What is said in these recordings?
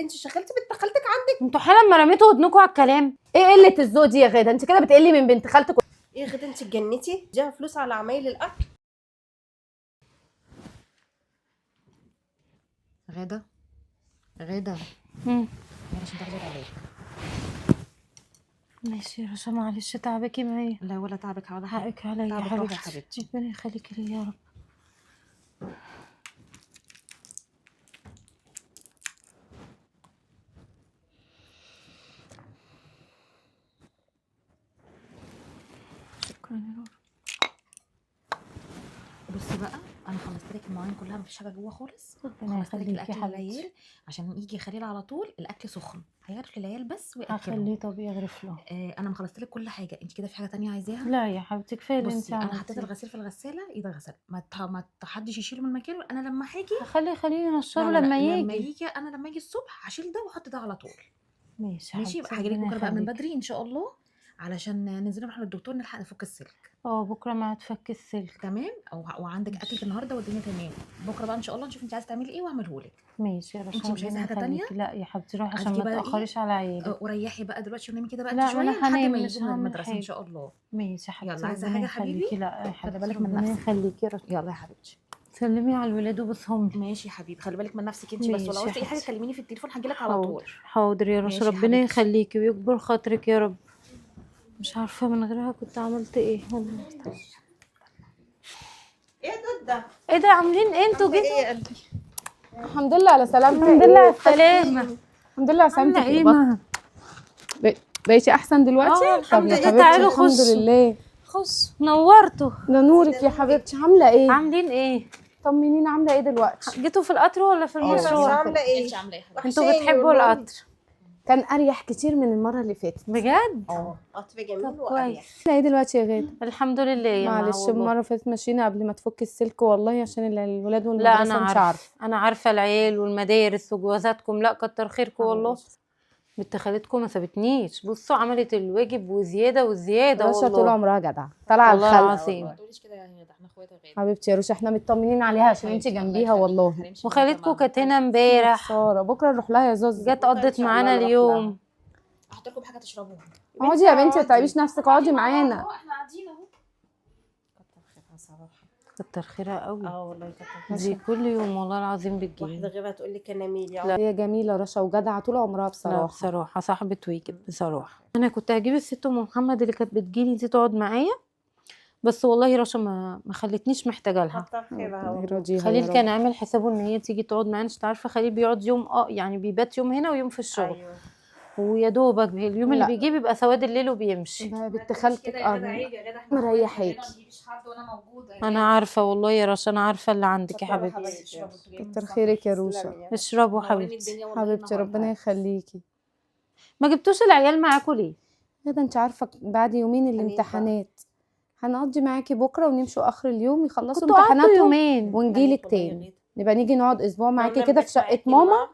انت شغلتي بنت خالتك عندك. انتوا حالا ما رميتوا ودنكم على الكلام. ايه قله الذوق دي يا غاده؟ انت كده بتقلي من بنت خالتك. ايه غدا انت اتجنتي؟ اديها فلوس على عمايل الاكل. غاده غاده مم. عشان تاخدي العلاج. ماشي يا رشا، معلش تعبكي معايا. لا ولا تعبك ولا حاجه. حقك عليا يا تعبك روحي حبيبتي. يا حبيبتي. ربنا يخليكي ليا يا رب. شكرا يا رب. بصي بقى انا خلصت لك المواعين كلها، مفيش حاجه جوه خالص. ربنا خلصت لك يخليكي الاكل يا حبيبتي. للعيال عشان يجي خليل على طول. الاكل سخن هيعرف للعيال بس وياكلهم. هخليه طب يغرف له. انا مخلصت لك كل حاجه. انت كده في حاجه تانية عايزاها؟ لا يا حبيبتي كفايه اللي انت بصي انا حطيت عملتيه. الغسيل في الغساله، ايده غسل، ما حدش يشيله من مكانه. انا لما هاجي خليه ينشره لا لا لا، لما لما يجي. يجي انا لما اجي الصبح هشيل ده واحط ده على طول. ماشي ماشي حبيبتي، هاجي لك ربنا بكره بقى من يخليكي. بدري ان شاء الله علشان ننزل نروح للدكتور نلحق نفك السلك. بكره ما هتفك السلك. تمام. وعندك اكلك النهارده والدنيا تمام. بكره بقى ان شاء الله نشوف انت عايزه تعملي ايه واعمله لك. ماشي يا رشا، انتي مش عايزة ربنا حاجة تانية؟ يخليكي. لا يا حبيبتي روحي عشان عايزاكي ما بقى ايه؟ تاخريش على عيالي. وريحي بقى دلوقتي ونامي كده بقى لا، شويه أنا لحد ما هنام، يجوا مش من هعمل المدرسه ان حاجة. شاء الله. ماشي يا حبيبتي، يلا عايزه ربنا حاجه يا حبيبي؟ يخليكي. لا يا حبيبتي، بالك من ربنا نفسك. يخليكي يا رشا. يلا يا حبيبتي. سلمي على الولاد وبصهم لي. ماشي يا حبيبي، خلي بالك من نفسك انت بس. ماشي ولو يا عاوزتي اي حاجه حبيبتي. كلميني في التليفون هجيلك على طول. حاضر يا رشا، ماشي يا ربنا حبيبتي. يخليكي ويكبر خاطرك يا رب. مش عارفه من غيرها كنت عملت ايه. ايه ده؟ ايه ده؟ عاملين ايه انتوا؟ ايه جيتوا؟ يا قلبي؟ الحمد لله على سلامتك. الحمد لله على السلامه. الحمد لله على عامله سلامتك ايه يا بطل. مها؟ بقيتي احسن دلوقتي؟ الحمد طب يا لله. حبيبتي تعالوا الحمد خشوا. لله. خش نورتوا. ده نورك يا حبيبتي. عامله ايه؟ عاملين ايه؟ طمنيني، عامله ايه دلوقتي؟ جيتوا في القطر ولا في بس المشروع؟ عامله ايه؟ انت عامله ايه يا حبيبتي؟ انتوا وحشاني بتحبوا والله. القطر كان اريح كتير من المره اللي فاتت. بجد؟ قطر جميل طب واريح. كويس. عامله ايه دلوقتي يا غاده؟ الحمد لله يا مها معلش والله. المره اللي فاتت مشينا قبل ما تفك السلك والله عشان الولاد لا والمدرسه انا مش عارفه، انا عارفه العيال والمدارس وجوازاتكم. لا كتر خيركم والله. معلش. بنت خالتكم ما سابتنيش. بصوا عملت الواجب وزياده وزياده رشا طول والله. عمرها جدعه طالعه والله الخلق. العظيم. ما تقوليش كده يا غاده، احنا اخوات يا غاده. حبيبتي يا رشا احنا مطمنين عليها عشان انت جنبيها والله. وخالتكم كانت هنا امبارح، ساره بكره نروح لها يا زوزو. جت قضت معانا اليوم. احط لكم حاجه تشربوها. اقعدي يا بنتي ما تتعبيش نفسك، اقعدي معانا. احنا قاعدين اهو. كتر خيرها صراحه. كتر خيرها قوي. والله كتر. دي كل يوم والله العظيم واحده بتجيلي. غيرها تقول لك انا ميلي. هي جميله رشا وجدعه طول عمرها لا بصراحه. بصراحه صاحبه واجب بصراحه. انا كنت هجيب الست ام محمد اللي كانت بتجيلي دي تقعد معايا، بس والله رشا ما خلتنيش محتاجه لها. كتر خيرها ربنا والله. يرضيها يا خليل رب. كان عامل حسابه ان هي تيجي تقعد معانا. انت عارفه خليل بيقعد يوم يعني بيبات يوم هنا ويوم في الشغل. ايوه. ويا دوبك اليوم اللي لا. بيجي بيبقى سواد الليل وبيمشي. ده بنت خالتك مريحاكي. انا عارفه والله يا رشا، انا عارفه اللي عندك يا حبيبتي. كتر خيرك يا روشا. اشربوا حبيبتي. حبيبتي ربنا يخليكي. ما جبتوش العيال معاكوا ليه؟ ده انت عارفه بعد يومين الامتحانات هنقضي معاكي بكره ونمشوا اخر اليوم يخلصوا كنتوا قعدتوا امتحاناتهم يومين. ونجيلك تاني. نبقى نيجي نقعد اسبوع معاكي كده في شقه ماما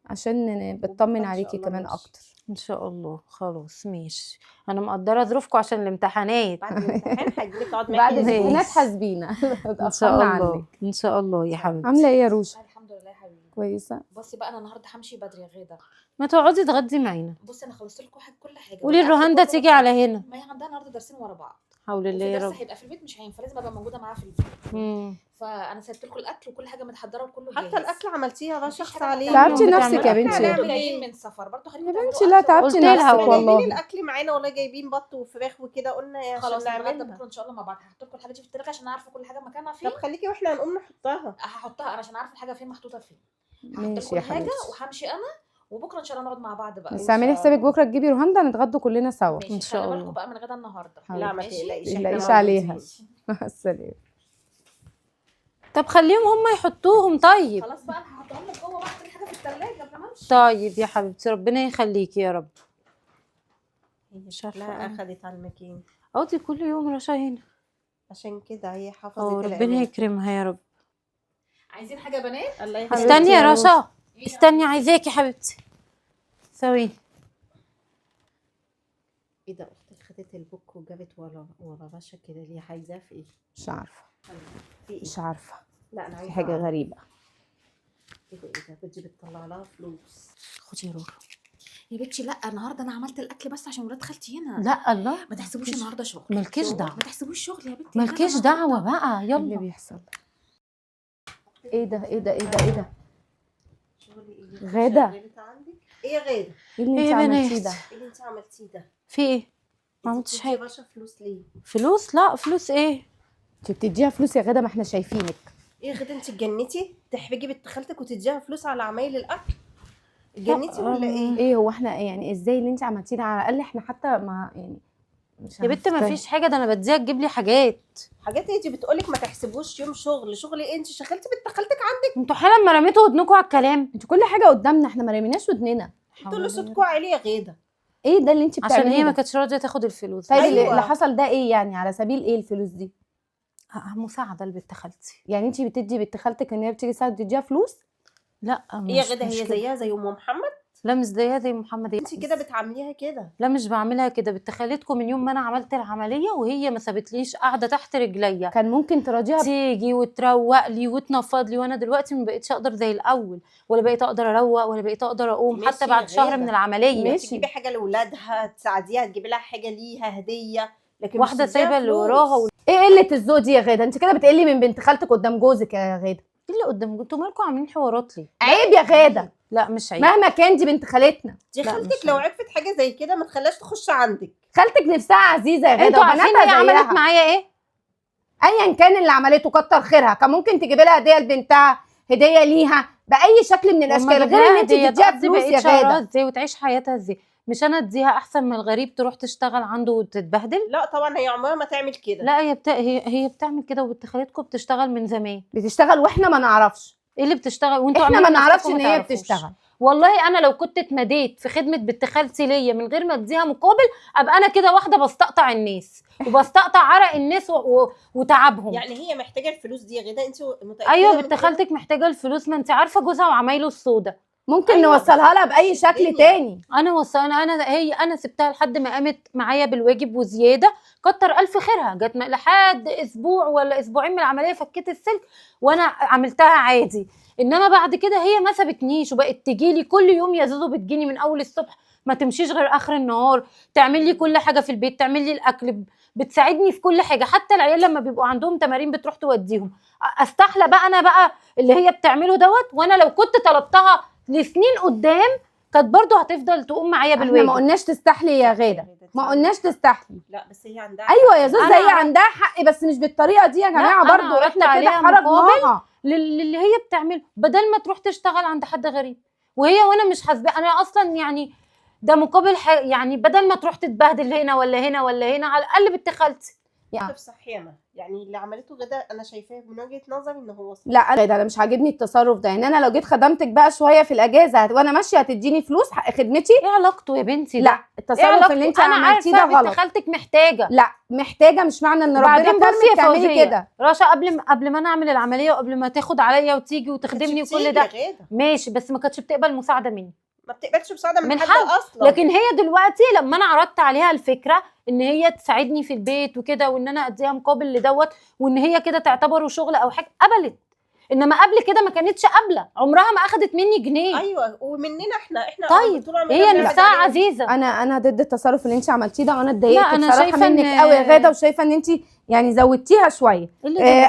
عشان بطمن عليكي كمان اكتر. ان شاء الله. خلاص ماشي، انا مقدره ظروفكم عشان الامتحانات. بعد الامتحان هجيلك اقعد بعد معاكي الامتحانات حاسبينا. ان شاء الله ان شاء الله يا حبيبتي. عامله ايه يا روشا؟ الحمد لله يا حبيبي. كويسه. بصي بقى انا النهارده همشي بدري يا غاده. ما تقعدي تغدي معانا. بصي انا خلصت لكم كل حاجه. قولي الرهان ده تيجي على هنا. ما هي عندها النهارده درسين ورا بعض. حول الله وفي يا درس رب. هيبقى في البيت مش هينفع، لازم ابقى موجوده معاها في البيت. فانا سبت لكم الاكل وكل حاجه متحضره وكله جاهز. حتى الاكل عملتيها رشا اخت علينا. تعبتي بتعمل نفسك يا أكل. بنتي. هنعمل جايين ايه؟ من سفر برضه يا بنتي لا تعبتي قلت لها نفسك والله. جايبين والله. الاكل معانا والله، جايبين بط وفراخ وكده، قلنا عشان خلاص نتغدى نعملها. بكره ان شاء الله مع بعض. هحط لكم الحاجات دي في التلاجه عشان عارفه كل حاجه مكانها فين. طب خليكي واحنا هنقوم نحطها. هحطها انا عشان عارفه الحاجه فين محطوطه فين. هحط ماشي لكم يا الحاجه حبيبتي. وهمشي انا. وبكره ان شاء الله نقعد مع بعض بقى. بس اعملي حسابك بكره تجيبي رهاندا نتغدوا كلنا سوا. ماشي. إن شاء خلي الله. بالكم بقى من غدا النهارده. لا ما ماشي؟ تقلقيش. ما إحنا تقلقيش موجودين. عليها. مع السلامه. طب خليهم هم يحطوهم. طيب خلاص بقى انا هحطهم لك جوه بقى كل حاجه في الثلاجه قبل ما امشي. طيب يا حبيبتي ربنا يخليكي يا رب. مش عارفه لا أنا. اخدت على المكين اقعدي كل يوم رشا هنا. عشان كده هي حفظت ربنا العنوان. يكرمها يا رب. عايزين حاجه يا بنات؟ الله يخليك. استني يا يا رشا، استني عايزاكي حبيبتي. ثواني. ايه ده؟ اختك خدت البوك وجابت ورا رشا كده ليه؟ عايزاه في ايه؟ مش عارفه. في ايه؟ مش عارفه. لا انا في عايزه حاجه غريبه. ايه ده بتجي بتطلع لها فلوس؟ خدي يا رورو. يا بنتي لا، النهارده انا عملت الاكل بس عشان ولاد خالتي هنا. لا الله، ما تحسبوش النهارده شغل. مالكيش شغل؟ دعوة. ما تحسبوش شغل يا بنتي. مالكيش غدا دعوة النهاردة. بقى، إيه اللي يلا. بيحصل؟ ايه ده ايه ده ايه ده ايه ده؟ شغل ايه؟ غادة. شغلت عندك؟ ايه يا غادة؟ ايه اللي إيه انت يا عملتيه بنات؟ ده؟ ايه اللي انت عملتيه ده؟ في ايه؟ ما انت عملتش بتدي حاجة. باشا فلوس ليه؟ فلوس؟ لا فلوس ايه؟ انت بتديها فلوس يا غادة؟ ما احنا شايفينك. ايه يا غادة انت اتجنتي؟ تحبجي بنت خالتك وتديها فلوس على عمايل الاكل؟ اتجنتي ولا ايه؟ ايه هو احنا يعني ازاي اللي انت عملتيه ده؟ على الاقل احنا حتى ما يعني مش يا بنت ما هنفتح. فيش حاجة، ده انا بديها تجيب لي حاجات. حاجات انت بتقولك ما تحسبوش يوم شغل. شغل ايه؟ انت شغلتي بنت خالتك عندك؟ انتوا حالا ما رميتوا ودنكوا على الكلام. انتوا كل حاجه قدامنا، احنا ما رميناش ودننا. انتوا اللي صوتكوا عالي يا غادة. ايه ده اللي انت عشان بتعمليه هي ما ده؟ كانتش راضية تاخد الفلوس. طيب أيوة. اللي حصل ده ايه يعني؟ على سبيل ايه الفلوس دي؟ مساعدة لبنت خالتي. يعني انت بتدي بنت خالتك ان هي بتيجي ساعه تديها فلوس؟ لا ايه يا مش غادة؟ مش هي كده. زيها زي ام محمد؟ لا مش زيها زي محمد. انت كده بتعامليها كده. لا مش بعملها كده. بنت خالتكم من يوم ما انا عملت العملية وهي ما سابتليش قاعدة تحت رجليا. كان ممكن تراضيها تيجي وتروق لي وتنفض لي، وانا دلوقتي ما بقتش اقدر زي الاول، ولا بقيت اقدر اروق، ولا بقيت اقدر اقوم ماشي حتى يا بعد شهر غادة. من العمليه. ماشي. تجيبي حاجه لاولادها، تساعديها، تجيبي لها حاجه ليها هديه، لكن واحدة مش تديها سايبة اللي فلوس. وراها ايه قله الذوق دي يا غاده؟ انت كده بتقلي من بنت خالتك قدام جوزك يا غاده. ايه اللي قدامكم؟ انتوا مالكم عاملين حوارات ليه؟ عيب يا غاده. لا مش عيب. مهما كان دي بنت خالتنا. دي لا، خالتك مش لو عيب. عرفت حاجه زي كده ما تخليهاش تخش عندك. خالتك نفسها عزيزه يا غاده انتوا عارفين هي وبناتها عملت زيها. معايا ايه؟ ايا كان اللي عملته كتر خيرها، كان ممكن تجيبي لها هديه لبنتها، هديه ليها باي شكل من الاشكال، غير ان انت تديها فلوس يا غاده. ازاي وتعيش حياتها ازاي؟ مش انا اديها احسن من الغريب تروح تشتغل عنده وتتبهدل؟ لا طبعا هي عمرها ما تعمل كده. لا هي بتعمل كده، وبنت خالتكم بتشتغل من زمان. بتشتغل واحنا ما نعرفش. ايه اللي بتشتغل وانتوا احنا ما عاملين نعرفش نفسكم ان ما هي تعرفوش؟ بتشتغل. والله انا لو كنت اتمديت في خدمه بنت خالتي ليا من غير ما اديها مقابل، ابقى انا كده واحده بستقطع الناس وبستقطع عرق الناس وتعبهم. يعني هي محتاجه الفلوس دي يا غاده؟ انت متاكده؟ ايوه من بنت كده؟ خالتك محتاجه الفلوس، ما انت عارفه جوزها وعمايله السودا. ممكن أيوة، نوصلها لها باي بس شكل الدنيا. تاني. انا سبتها لحد ما قامت معايا بالواجب وزياده، كتر الف خيرها. جت لحد اسبوع ولا اسبوعين من العمليه فكيت السلك وانا عملتها عادي. انما بعد كده هي ما سابتنيش وبقت تجيلي كل يوم. يا زوزو بتجيني من اول الصبح ما تمشيش غير اخر النهار، تعمل لي كل حاجه في البيت، تعمل لي الاكل، بتساعدني في كل حاجه. حتى العيال لما بيبقوا عندهم تمارين بتروح توديهم. استحلى بقى انا بقى اللي هي بتعمله دوت؟ وانا لو كنت طلبتها لسنين قدام كانت برضو هتفضل تقوم معايا احنا بالواجب. ما قلناش تستحلي يا غاده، ما قلناش تستحلي. لا بس هي عندها ايوه يا زوز، أنا هي عندها حق بس مش بالطريقه دي يا جماعه. أنا برضو عرضت احنا كده عليها حرجناها للي هي بتعمله، بدل ما تروح تشتغل عند حد غريب. وانا مش حاسبه انا اصلا يعني ده مقابل يعني بدل ما تروح تتبهدل هنا ولا هنا ولا هنا، على الاقل بنت خالتي. في صحيانه. يعني اللي عملته غدا انا شايفاه من وجهه نظري ان هو صح. لا انا مش عاجبني التصرف ده. يعني انا لو جيت خدمتك بقى شويه في الاجازه وانا ماشيه هتديني فلوس حق خدمتي؟ ايه علاقته يا بنتي؟ لا إيه التصرف علاقته؟ اللي انت انا عملتيه ده عارفه بنت غلط. خالتك محتاجه. لا محتاجه مش معنى ان ربنا وبعدين بصي كرمك يا تعملي فوزيه كده. رشا، قبل ما انا اعمل العمليه وقبل ما تاخد عليا وتيجي وتخدمني كانتش وكل بتيجي ده يا غادة. ماشي، بس ما كانتش بتقبل مساعده مني. ما بتقبلش مساعده من من حد حد. اصلا. لكن هي دلوقتي لما انا عرضت عليها الفكره ان هي تساعدني في البيت وكده، وان انا اديها مقابل لدوت، وان هي كده تعتبره شغل او حاجه، قبلت. انما قبل كده ما كانتش قابله، عمرها ما اخدت مني جنيه. ايوه ومننا احنا طيب طول عمرنا هي بنعمل نفسها عليها. عزيزه. انا ضد التصرف اللي انت عملتيه ده، وانا لا، اتضايقت أنا بصراحه شايفة منك إن- قوي يا غاده، وشايفه ان انت يعني زودتيها شويه.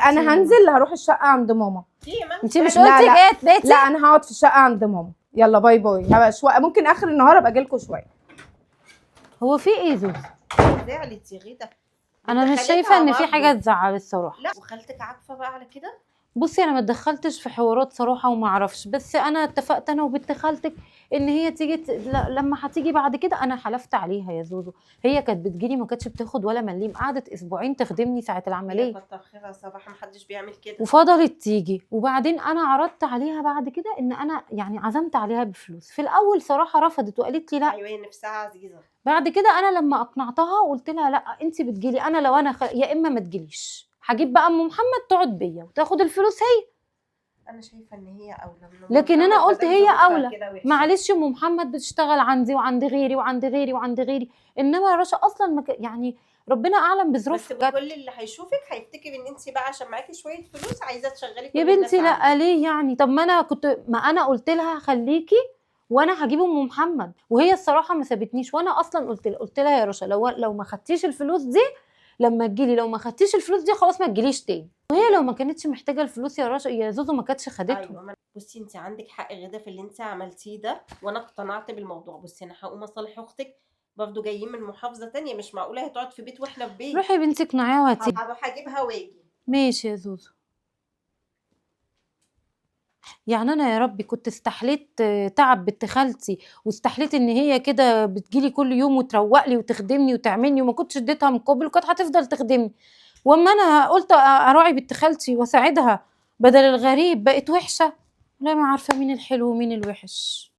انا هنزل هروح الشقه عند ماما. في ما انت مش لا، قلتي لا. جات بيتي؟ لا انا هقعد في الشقه عند ماما. يلا باي باي. هبقى شويه ممكن اخر النهار ابقى اجي لكم شويه. هو في ايه زوز؟ زعلت يا غدا. انا مش خالتها شايفه ان في برضه. حاجه تزعل الصراحه. لا وخالتك عارفه بقى على كده. بصي انا ما اتدخلتش في حوارات صراحه وما اعرفش، بس انا اتفقت انا وبنت خالتك ان هي تيجي لما هتيجي بعد كده. انا حلفت عليها يا زوزو، هي كانت بتجيلي ما كانتش بتاخد ولا مليم، قعدت اسبوعين تخدمني ساعه العمليه كتر خيرها صراحه، ما حدش بيعمل كده. وفضلت تيجي. وبعدين انا عرضت عليها بعد كده ان انا يعني عزمت عليها بفلوس. في الاول صراحه رفضت وقالت لي لا. ايوه هي نفسها عزيزه. بعد كده انا لما اقنعتها وقلت لها لا انت بتجيلي، انا لو انا يا اما ما تجيليش، هجيب بقى ام محمد تقعد بيا وتاخد الفلوس هي. انا شايفه ان هي اولى لكن انا قلت هي اولى. معلش معلش ام محمد بتشتغل عندي وعند غيري وعند غيري وعند غيري، انما رشا اصلا يعني ربنا اعلم بس بظروفها بجد. كل اللي هيشوفك هيفتكر ان انت بقى عشان معاكي شويه فلوس عايزه تشغلي كل يا الناس بنتي لا عنك. ليه يعني؟ طب ما انا قلت لها خليكي وانا هجيب ام محمد، وهي الصراحه ما سابتنيش. وانا اصلا قلت لها يا رشا لو ما خدتيش الفلوس دي لما تجيلي، لو ما خدتيش الفلوس دي خلاص ما تجيليش تاني. وهي لو ما كانتش محتاجه الفلوس يا رشا يا زوزو ما كانتش خدتهم. ايوه بصي انت عندك حق غدا في اللي انت عملتيه ده، وانا اقتنعت بالموضوع. بصي انا هقوم اصالح اختك، برضه جايين من محافظه تانية، مش معقوله هي تقعد في بيت واحنا في بيت. روحي يا بنتي اقنعيها وهاتي. هروح اجيبها واجي. ماشي يا زوزو. يعني انا يا ربي كنت استحليت تعب بنت خالتي، واستحليت ان هي كده بتجيلي كل يوم وتروق لي وتخدمني وتعملني، وما كنتش اديتها مقابل وكانت هتفضل تخدمني. واما انا قلت اراعي بنت خالتي واساعدها بدل الغريب بقت وحشه. لا ما عارفه مين الحلو ومين الوحش.